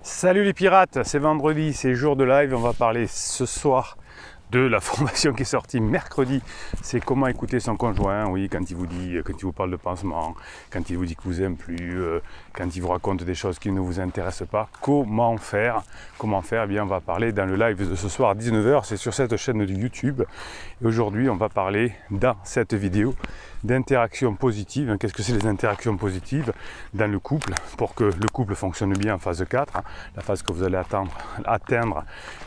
Salut les pirates, c'est vendredi, c'est jour de live, on va parler ce soir de la formation qui est sortie mercredi. C'est comment écouter son conjoint, oui, quand il vous parle de pansement, quand il vous dit que vous aime plus, quand il vous raconte des choses qui ne vous intéressent pas. Comment faire? Eh bien, on va parler dans le live de ce soir à 19h, c'est sur cette chaîne de YouTube. Et aujourd'hui, on va parler dans cette vidéo d'interactions positives. Qu'est-ce que c'est les interactions positives dans le couple pour que le couple fonctionne bien en phase 4, la phase que vous allez atteindre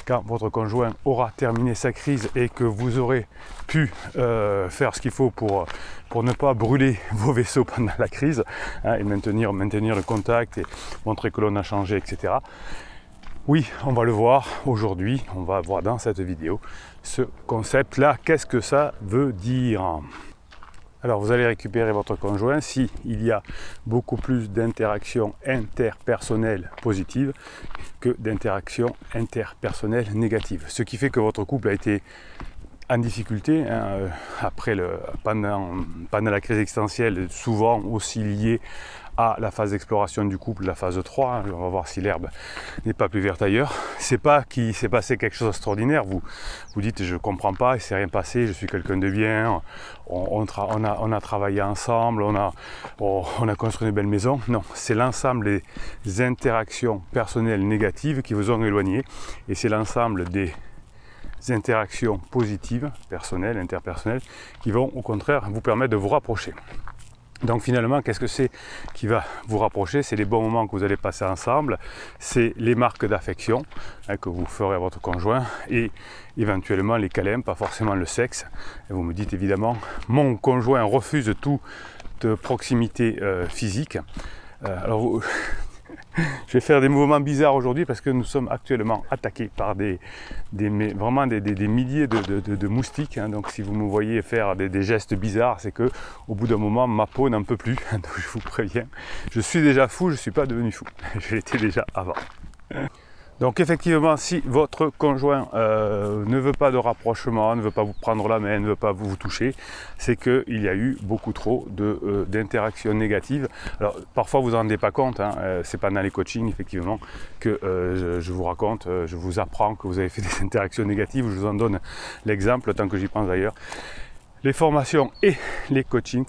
quand votre conjoint aura terminé sa crise et que vous aurez pu faire ce qu'il faut pour ne pas brûler vos vaisseaux pendant la crise et maintenir le contact et montrer que l'on a changé, etc. Oui, on va le voir aujourd'hui, on va voir dans cette vidéo ce concept-là. Qu'est-ce que ça veut dire ? Alors vous allez récupérer votre conjoint si il y a beaucoup plus d'interactions interpersonnelles positives que d'interactions interpersonnelles négatives. Ce qui fait que votre couple a été en difficulté pendant la crise existentielle, souvent aussi liée à la phase d'exploration du couple, la phase 3, on va voir si l'herbe n'est pas plus verte ailleurs. C'est pas qu'il s'est passé quelque chose d'extraordinaire, vous dites je comprends pas, il s'est rien passé, je suis quelqu'un de bien, on a travaillé ensemble, on a construit une belle maison. Non, c'est l'ensemble des interactions personnelles négatives qui vous ont éloigné, et c'est l'ensemble des interactions positives, personnelles, interpersonnelles, qui vont au contraire vous permettre de vous rapprocher. Donc finalement, qu'est-ce que c'est qui va vous rapprocher? C'est les bons moments que vous allez passer ensemble, c'est les marques d'affection que vous ferez à votre conjoint et éventuellement les câlins, pas forcément le sexe. Et vous me dites évidemment, mon conjoint refuse toute proximité physique. Je vais faire des mouvements bizarres aujourd'hui parce que nous sommes actuellement attaqués par vraiment des milliers de moustiques. Donc si vous me voyez faire des gestes bizarres, c'est que au bout d'un moment, ma peau n'en peut plus. Donc je vous préviens, je suis déjà fou, je ne suis pas devenu fou. Je l'étais déjà avant. Donc effectivement, si votre conjoint ne veut pas de rapprochement, ne veut pas vous prendre la main, ne veut pas vous toucher, c'est qu'il y a eu beaucoup trop d'interactions négatives. Alors parfois vous n'en rendez pas compte, c'est pendant les coachings effectivement que je vous raconte, je vous apprends que vous avez fait des interactions négatives, je vous en donne l'exemple tant que j'y pense d'ailleurs. Les formations et les coachings,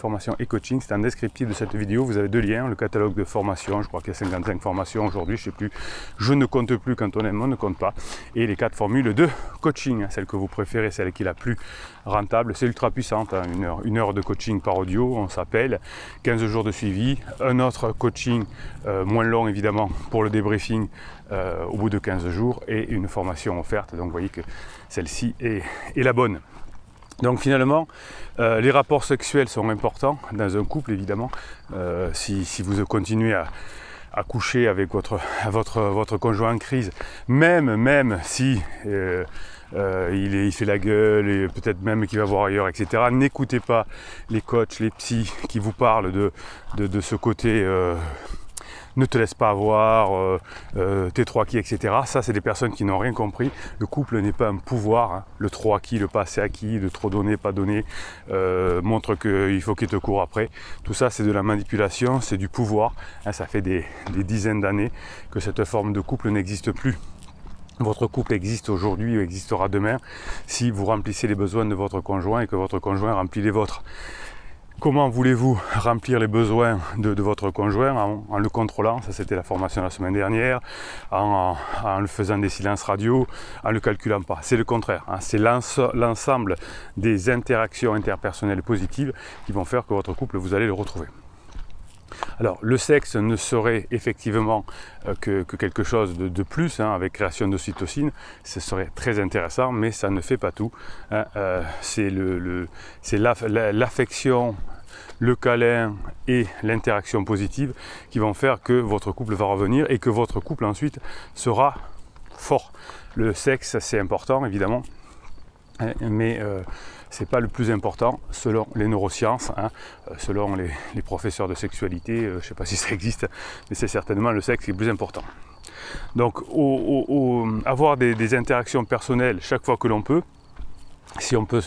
c'est en descriptif de cette vidéo, vous avez deux liens, le catalogue de formation, je crois qu'il y a 55 formations aujourd'hui, je ne sais plus, je ne compte plus quand on aime, on ne compte pas, et les 4 formules de coaching, celle que vous préférez, celle qui est la plus rentable, c'est ultra puissante, une heure de coaching par audio, on s'appelle, 15 jours de suivi, un autre coaching moins long évidemment pour le débriefing au bout de 15 jours et une formation offerte, donc vous voyez que celle-ci est la bonne. Donc finalement, les rapports sexuels sont importants dans un couple évidemment. Si vous continuez à coucher avec votre conjoint en crise, même si il fait la gueule et peut-être même qu'il va voir ailleurs, etc. N'écoutez pas les coachs, les psys qui vous parlent de ce côté ne te laisse pas avoir, t'es trop acquis, etc. Ça, c'est des personnes qui n'ont rien compris. Le couple n'est pas un pouvoir. Le trop acquis, le pas assez acquis, de trop donner, pas donner, montre qu'il faut qu'il te court après. Tout ça, c'est de la manipulation, c'est du pouvoir. Ça fait des dizaines d'années que cette forme de couple n'existe plus. Votre couple existe aujourd'hui ou existera demain si vous remplissez les besoins de votre conjoint et que votre conjoint remplit les vôtres. Comment voulez-vous remplir les besoins de votre conjoint en le contrôlant? Ça, c'était la formation la semaine dernière, en le faisant des silences radio, en le calculant pas. C'est le contraire, c'est l'ensemble des interactions interpersonnelles positives qui vont faire que votre couple, vous allez le retrouver. Alors le sexe ne serait effectivement que quelque chose de plus, avec création d'ocytocine, ce serait très intéressant, mais ça ne fait pas tout. C'est l'affection, le câlin et l'interaction positive qui vont faire que votre couple va revenir et que votre couple ensuite sera fort. Le sexe, c'est important évidemment, mais c'est pas le plus important selon les neurosciences, selon les professeurs de sexualité, je ne sais pas si ça existe, mais c'est certainement le sexe qui est le plus important. Donc avoir des interactions personnelles chaque fois que l'on peut, si on peut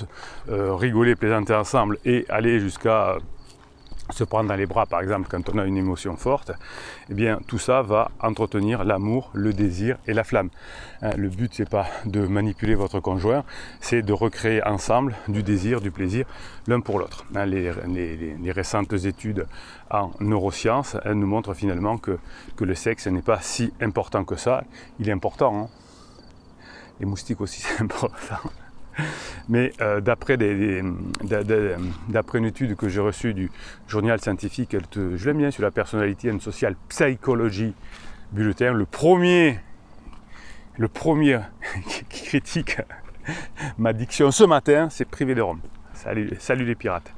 rigoler, plaisanter ensemble et aller jusqu'à se prendre dans les bras par exemple quand on a une émotion forte, eh bien tout ça va entretenir l'amour, le désir et la flamme. Le but c'est pas de manipuler votre conjoint, c'est de recréer ensemble du désir, du plaisir l'un pour l'autre. Les récentes études en neurosciences nous montrent finalement que le sexe n'est pas si important que ça. Il est important, hein. Les moustiques aussi c'est important. Mais d'après une étude que j'ai reçue du journal scientifique, je l'aime bien, sur la personality and social psychology bulletin, le premier qui critique ma diction ce matin, c'est Privé de Rome. Salut les pirates.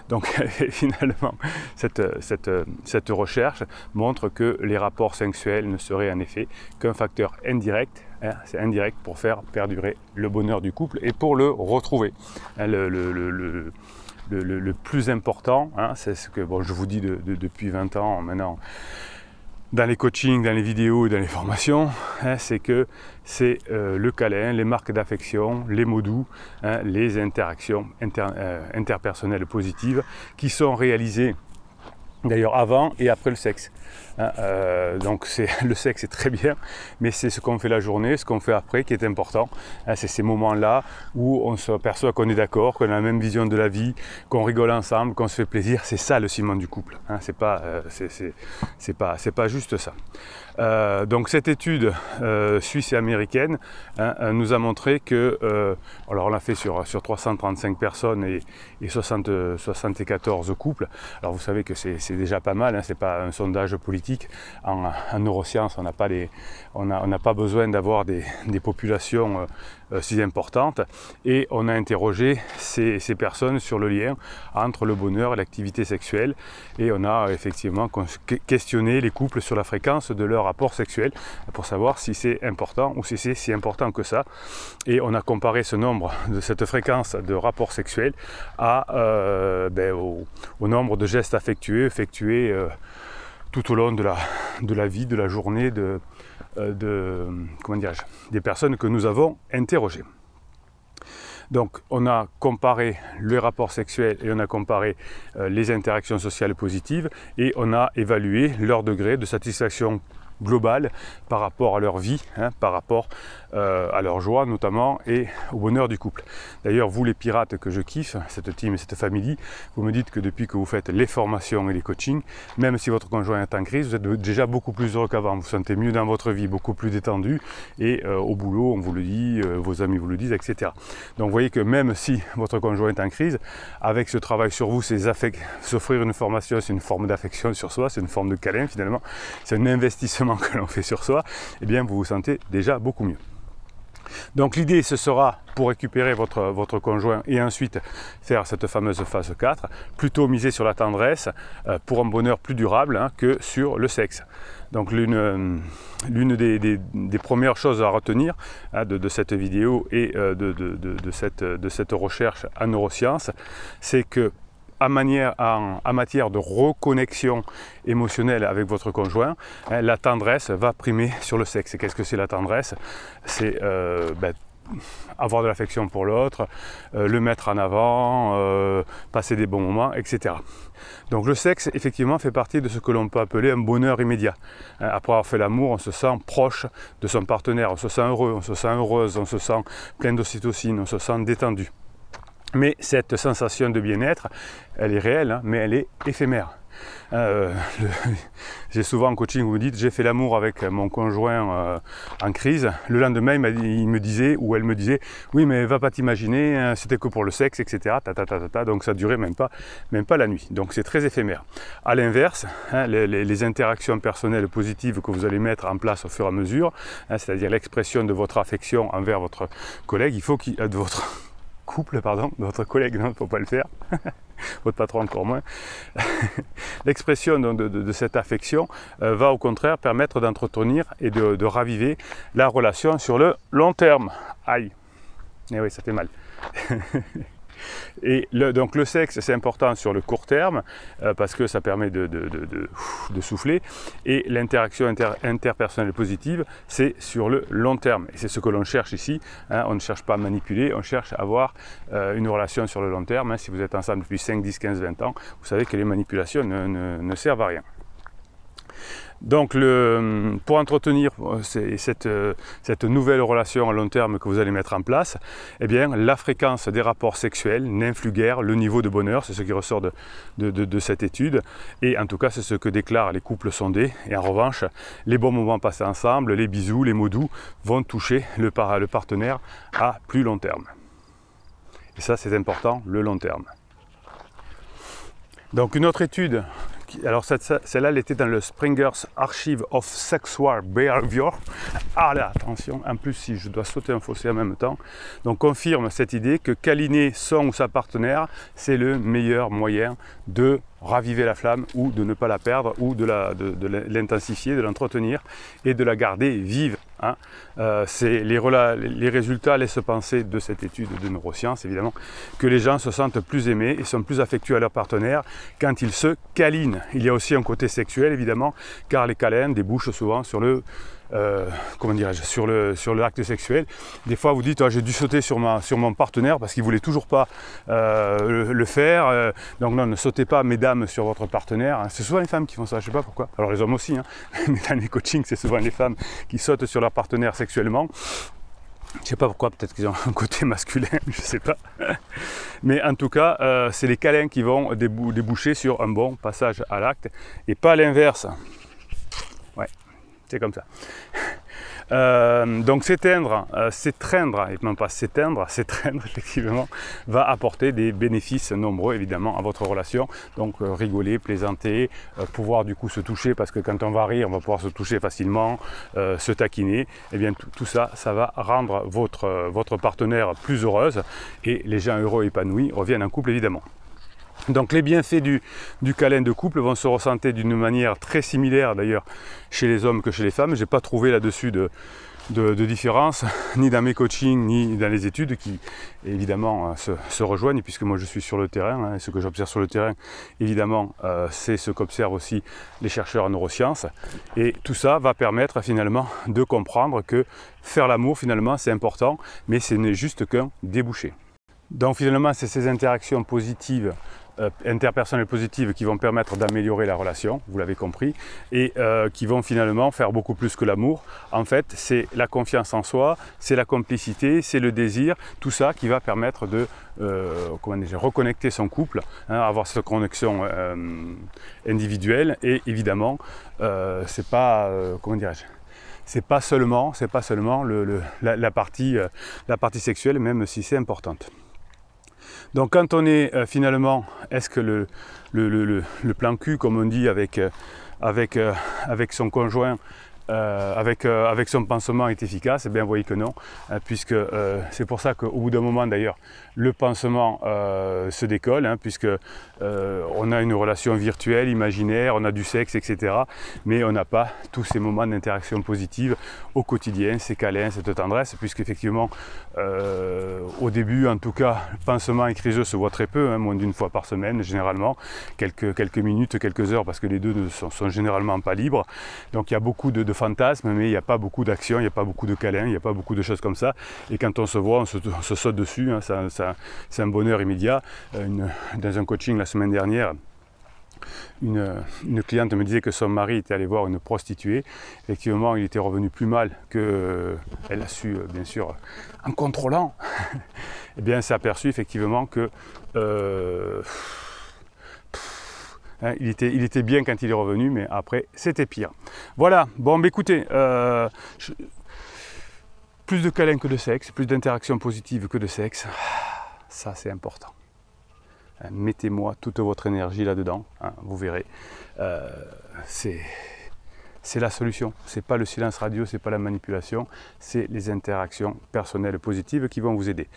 Donc finalement, cette recherche montre que les rapports sexuels ne seraient en effet qu'un facteur indirect, hein, c'est indirect pour faire perdurer le bonheur du couple et pour le retrouver. Hein, le plus important, hein, c'est ce que je vous dis depuis 20 ans maintenant, dans les coachings, dans les vidéos et dans les formations, hein, c'est que c'est le câlin, les marques d'affection, les mots doux, hein, les interactions interpersonnelles positives qui sont réalisées d'ailleurs avant et après le sexe. Hein, donc le sexe est très bien, mais c'est ce qu'on fait la journée, ce qu'on fait après qui est important. Hein, c'est ces moments-là où on s'aperçoit qu'on est d'accord, qu'on a la même vision de la vie, qu'on rigole ensemble, qu'on se fait plaisir. C'est ça le ciment du couple. Hein, c'est pas juste ça. Donc cette étude suisse et américaine nous a montré que, alors on l'a fait sur 335 personnes et 74 couples. Alors vous savez que c'est déjà pas mal, hein, c'est pas un sondage politique. En neurosciences, on n'a pas besoin d'avoir des populations si importantes, et on a interrogé ces personnes sur le lien entre le bonheur et l'activité sexuelle, et on a effectivement questionné les couples sur la fréquence de leur rapport sexuel pour savoir si c'est important ou si c'est si important que ça, et on a comparé ce nombre de cette fréquence de rapport sexuel au nombre de gestes affectueux effectués tout au long de la vie, de la journée des personnes que nous avons interrogées. Donc on a comparé les rapports sexuels et on a comparé les interactions sociales positives et on a évalué leur degré de satisfaction globale par rapport à leur vie, hein, par rapport à leur joie notamment et au bonheur du couple. D'ailleurs vous les pirates que je kiffe, cette team et cette famille, vous me dites que depuis que vous faites les formations et les coachings, même si votre conjoint est en crise, vous êtes déjà beaucoup plus heureux qu'avant, vous vous sentez mieux dans votre vie, beaucoup plus détendu, et au boulot on vous le dit, vos amis vous le disent, etc. Donc vous voyez que même si votre conjoint est en crise, avec ce travail sur vous, s'offrir une formation, c'est une forme d'affection sur soi, c'est une forme de câlin finalement, c'est un investissement que l'on fait sur soi, et bien vous vous sentez déjà beaucoup mieux. Donc l'idée ce sera, pour récupérer votre conjoint et ensuite faire cette fameuse phase 4, plutôt miser sur la tendresse pour un bonheur plus durable, hein, que sur le sexe. Donc l'une des premières choses à retenir, hein, de cette vidéo et de cette recherche en neurosciences, c'est que en matière de reconnexion émotionnelle avec votre conjoint, hein, la tendresse va primer sur le sexe. Et qu'est-ce que c'est la tendresse? C'est avoir de l'affection pour l'autre, le mettre en avant, passer des bons moments, etc. Donc le sexe, effectivement, fait partie de ce que l'on peut appeler un bonheur immédiat. Après avoir fait l'amour, on se sent proche de son partenaire, on se sent heureux, on se sent heureuse, on se sent plein d'ocytocine, on se sent détendu. Mais cette sensation de bien-être, elle est réelle, hein, mais elle est éphémère. J'ai souvent en coaching, vous me dites, j'ai fait l'amour avec mon conjoint en crise. Le lendemain, il me disait, ou elle me disait, oui, mais va pas t'imaginer, hein, c'était que pour le sexe, etc. Donc ça durait même pas la nuit. Donc c'est très éphémère. À l'inverse, hein, les interactions personnelles positives que vous allez mettre en place au fur et à mesure, hein, c'est-à-dire l'expression de votre affection envers votre collègue, il faut de votre couple, pardon, votre collègue, non, il ne faut pas le faire, votre patron encore moins. L'expression de cette affection va au contraire permettre d'entretenir et de raviver la relation sur le long terme. Aïe, eh oui, ça fait mal. Et donc le sexe, c'est important sur le court terme parce que ça permet de souffler. Et l'interaction interpersonnelle positive, c'est sur le long terme. Et c'est ce que l'on cherche ici. Hein. On ne cherche pas à manipuler, on cherche à avoir une relation sur le long terme. Hein. Si vous êtes ensemble depuis 5, 10, 15, 20 ans, vous savez que les manipulations ne servent à rien. Donc pour entretenir cette nouvelle relation à long terme que vous allez mettre en place, eh bien, la fréquence des rapports sexuels n'influe guère le niveau de bonheur, c'est ce qui ressort de cette étude, et en tout cas c'est ce que déclarent les couples sondés. Et en revanche, les bons moments passés ensemble, les bisous, les mots doux vont toucher le partenaire à plus long terme. Et ça c'est important, le long terme. Donc une autre étude, alors celle-là elle était dans le Springer's Archive of Sexual Behavior. Ah là, attention, en plus si je dois sauter un fossé en même temps, donc confirme cette idée que câliner son ou sa partenaire, c'est le meilleur moyen de raviver la flamme ou de ne pas la perdre ou de l'intensifier, de l'entretenir et de la garder vive. Hein. Les résultats laissent penser de cette étude de neurosciences évidemment que les gens se sentent plus aimés et sont plus affectueux à leur partenaire quand ils se câlinent. Il y a aussi un côté sexuel évidemment car les câlins débouchent souvent sur le sur l'acte sexuel. Des fois vous dites oh, j'ai dû sauter sur mon partenaire parce qu'il voulait toujours pas le faire. Donc non, ne sautez pas mesdames sur votre partenaire. C'est souvent les femmes qui font ça, je sais pas pourquoi. Alors les hommes aussi, hein. Mais dans les coachings c'est souvent les femmes qui sautent sur leur partenaire sexuellement. Je sais pas pourquoi, peut-être qu'ils ont un côté masculin, je sais pas. Mais en tout cas, c'est les câlins qui vont déboucher sur un bon passage à l'acte et pas l'inverse. Ouais. C'est comme ça. Donc s'étreindre, et non pas s'éteindre, effectivement, va apporter des bénéfices nombreux évidemment à votre relation. Donc rigoler, plaisanter, pouvoir du coup se toucher parce que quand on va rire, on va pouvoir se toucher facilement, se taquiner. Et bien tout ça, ça va rendre votre partenaire plus heureuse et les gens heureux et épanouis reviennent en couple évidemment. Donc les bienfaits du câlin de couple vont se ressentir d'une manière très similaire d'ailleurs chez les hommes que chez les femmes. Je n'ai pas trouvé là-dessus de différence, ni dans mes coachings, ni dans les études qui évidemment se rejoignent puisque moi je suis sur le terrain. Hein, et ce que j'observe sur le terrain, évidemment, c'est ce qu'observent aussi les chercheurs en neurosciences. Et tout ça va permettre finalement de comprendre que faire l'amour finalement c'est important, mais ce n'est juste qu'un débouché. Donc finalement c'est ces interactions positives interpersonnelles positives qui vont permettre d'améliorer la relation, vous l'avez compris, et qui vont finalement faire beaucoup plus que l'amour. En fait, c'est la confiance en soi, c'est la complicité, c'est le désir, tout ça qui va permettre de reconnecter son couple, hein, avoir cette connexion individuelle et évidemment, c'est pas, c'est pas seulement la partie sexuelle, même si c'est importante. Donc quand on est finalement, est-ce que le plan cul, comme on dit avec son conjoint, avec son pansement est efficace? Eh bien vous voyez que non, puisque c'est pour ça qu'au bout d'un moment d'ailleurs, le pansement se décolle, hein, puisque on a une relation virtuelle, imaginaire, on a du sexe, etc. Mais on n'a pas tous ces moments d'interaction positive au quotidien, ces câlins, cette tendresse, puisqu'effectivement, au début, en tout cas, le pansement et criseux se voient très peu, hein, moins d'une fois par semaine, généralement, quelques minutes, quelques heures, parce que les deux ne sont généralement pas libres. Donc il y a beaucoup de fantasmes, mais il n'y a pas beaucoup d'action, il n'y a pas beaucoup de câlins, il n'y a pas beaucoup de choses comme ça. Et quand on se voit, on se saute dessus, hein, c'est un bonheur immédiat. Dans un coaching la semaine dernière, une cliente me disait que son mari était allé voir une prostituée. Effectivement, il était revenu plus mal qu'elle a su, bien sûr, en contrôlant. Eh bien, s'est aperçu effectivement que il était bien quand il est revenu, mais après, c'était pire. Voilà, bon, bah, écoutez, plus de câlins que de sexe, plus d'interactions positives que de sexe, ça c'est important. Mettez-moi toute votre énergie là-dedans, hein, vous verrez. c'est la solution. C'est pas le silence radio, c'est pas la manipulation, c'est les interactions personnelles positives qui vont vous aider.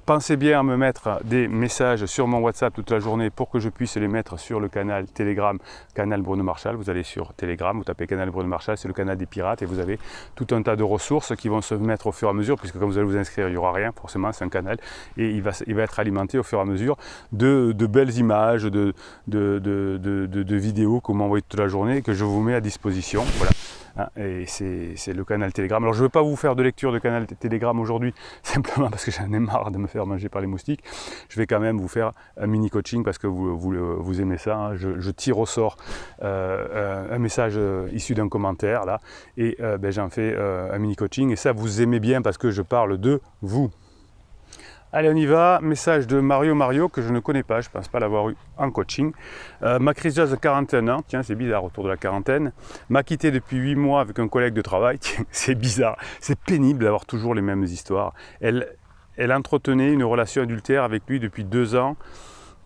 Pensez bien à me mettre des messages sur mon WhatsApp toute la journée pour que je puisse les mettre sur le canal Telegram, canal Bruno Marchal. Vous allez sur Telegram, vous tapez canal Bruno Marchal, c'est le canal des pirates et vous avez tout un tas de ressources qui vont se mettre au fur et à mesure, puisque quand vous allez vous inscrire, il n'y aura rien, forcément, c'est un canal et il va être alimenté au fur et à mesure de belles images, de vidéos que vous m'envoyez toute la journée et que je vous mets à disposition. Voilà. Et c'est le canal Telegram. Alors je ne veux pas vous faire de lecture de canal Telegram aujourd'hui, simplement parce que j'en ai marre de me faire manger par les moustiques. Je vais quand même vous faire un mini coaching parce que vous aimez ça. Hein. Je tire au sort un message issu d'un commentaire là, et j'en fais un mini coaching. Et ça vous aimez bien parce que je parle de vous. Allez, on y va. Message de Mario que je ne connais pas, je ne pense pas l'avoir eu en coaching. Ma criseuse de 41 ans, tiens, c'est bizarre autour de la quarantaine, m'a quitté depuis 8 mois avec un collègue de travail. Tiens, c'est bizarre, c'est pénible d'avoir toujours les mêmes histoires. Elle entretenait une relation adultère avec lui depuis 2 ans.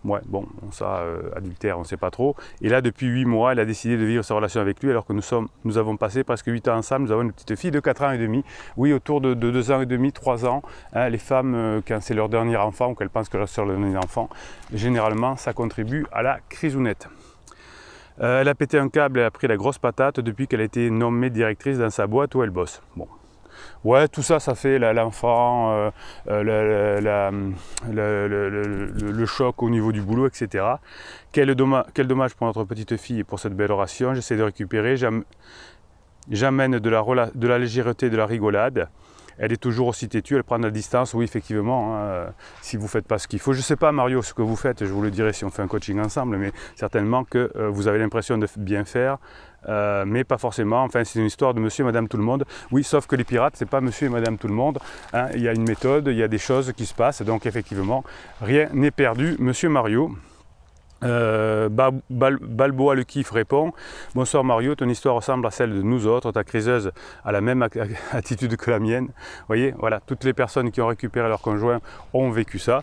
Ouais, bon, ça, adultère, on ne sait pas trop. Et là, depuis 8 mois, elle a décidé de vivre sa relation avec lui, alors que nous avons passé presque 8 ans ensemble. Nous avons une petite fille de 4 ans et demi. Oui, autour de 2 ans et demi, 3 ans. Hein, les femmes, quand c'est leur dernier enfant, ou qu'elles pensent que c'est leur dernier enfant, généralement, ça contribue à la crisounette. Elle a pété un câble et a pris la grosse patate depuis qu'elle a été nommée directrice dans sa boîte où elle bosse. Bon. Ouais, tout ça, ça fait l'enfant, le choc au niveau du boulot, etc. Quel dommage pour notre petite fille et pour cette belle relation. J'essaie de récupérer, j'amène de la légèreté, de la rigolade. Elle est toujours aussi têtue, elle prend de la distance. Oui, effectivement, hein, si vous ne faites pas ce qu'il faut. Je ne sais pas, Mario, ce que vous faites, je vous le dirai si on fait un coaching ensemble, mais certainement que vous avez l'impression de bien faire, mais pas forcément. Enfin, c'est une histoire de monsieur et madame tout le monde. Oui, sauf que les pirates, c'est pas monsieur et madame tout le monde. Hein. Il y a une méthode, il y a des choses qui se passent, donc effectivement, rien n'est perdu, monsieur Mario. Balboa le kiff répond: bonsoir Mario, ton histoire ressemble à celle de nous autres, ta criseuse a la même attitude que la mienne. Vous voyez, voilà, toutes les personnes qui ont récupéré leur conjoint ont vécu ça.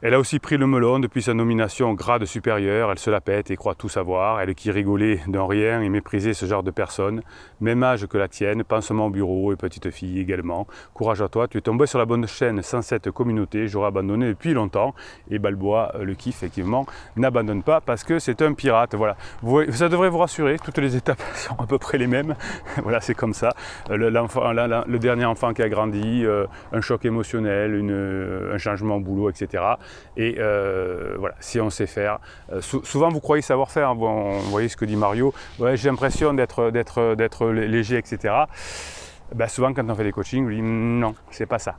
Elle a aussi pris le melon depuis sa nomination au grade supérieur, elle se la pète et croit tout savoir, elle qui rigolait d'un rien et méprisait ce genre de personnes, même âge que la tienne, pansement au bureau et petite fille également. Courage à toi, tu es tombé sur la bonne chaîne sans cette communauté, j'aurais abandonné depuis longtemps. Et Balboa, le kiff, effectivement, n'abandonne pas parce que c'est un pirate. Voilà, ça devrait vous rassurer, toutes les étapes sont à peu près les mêmes. Voilà, c'est comme ça. Le dernier enfant qui a grandi, un choc émotionnel, un changement au boulot, etc. Et voilà, si on sait faire. Souvent vous croyez savoir faire, hein. Bon, vous voyez ce que dit Mario, ouais, j'ai l'impression d'être léger, etc. Ben, souvent quand on fait des coachings, on dit non, c'est pas ça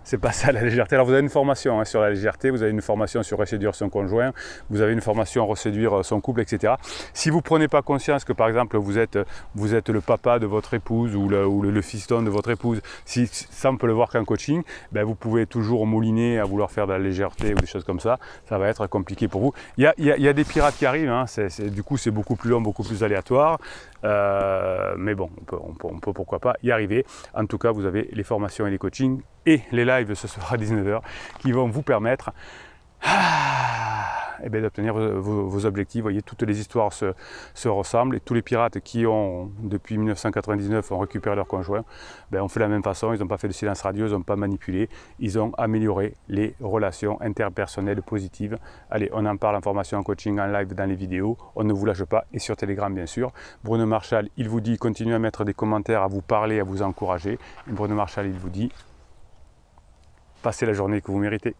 la légèreté. Alors vous avez une formation, hein, sur la légèreté, vous avez une formation sur reséduire son conjoint, vous avez une formation reséduire son couple, etc. Si vous ne prenez pas conscience que par exemple vous êtes le papa de votre épouse ou le fiston de votre épouse, ça on peut le voir qu'en coaching, ben, vous pouvez toujours mouliner à vouloir faire de la légèreté ou des choses comme ça va être compliqué pour vous. Il y a des pirates qui arrivent, hein, du coup c'est beaucoup plus long, beaucoup plus aléatoire, mais bon, on peut pourquoi pas y arriver. En tout cas, vous avez les formations et les coachings et les lives ce soir à 19h qui vont vous permettre d'obtenir vos objectifs. Vous voyez, toutes les histoires se ressemblent et tous les pirates qui ont, depuis 1999, ont récupéré leur conjoint, ont fait la même façon. Ils n'ont pas fait de silence radio, ils n'ont pas manipulé, ils ont amélioré les relations interpersonnelles positives. Allez, on en parle en formation, en coaching, en live, dans les vidéos. On ne vous lâche pas et sur Telegram, bien sûr. Bruno Marchal, il vous dit, continuez à mettre des commentaires, à vous parler, à vous encourager. Et Bruno Marchal, il vous dit, passez la journée que vous méritez.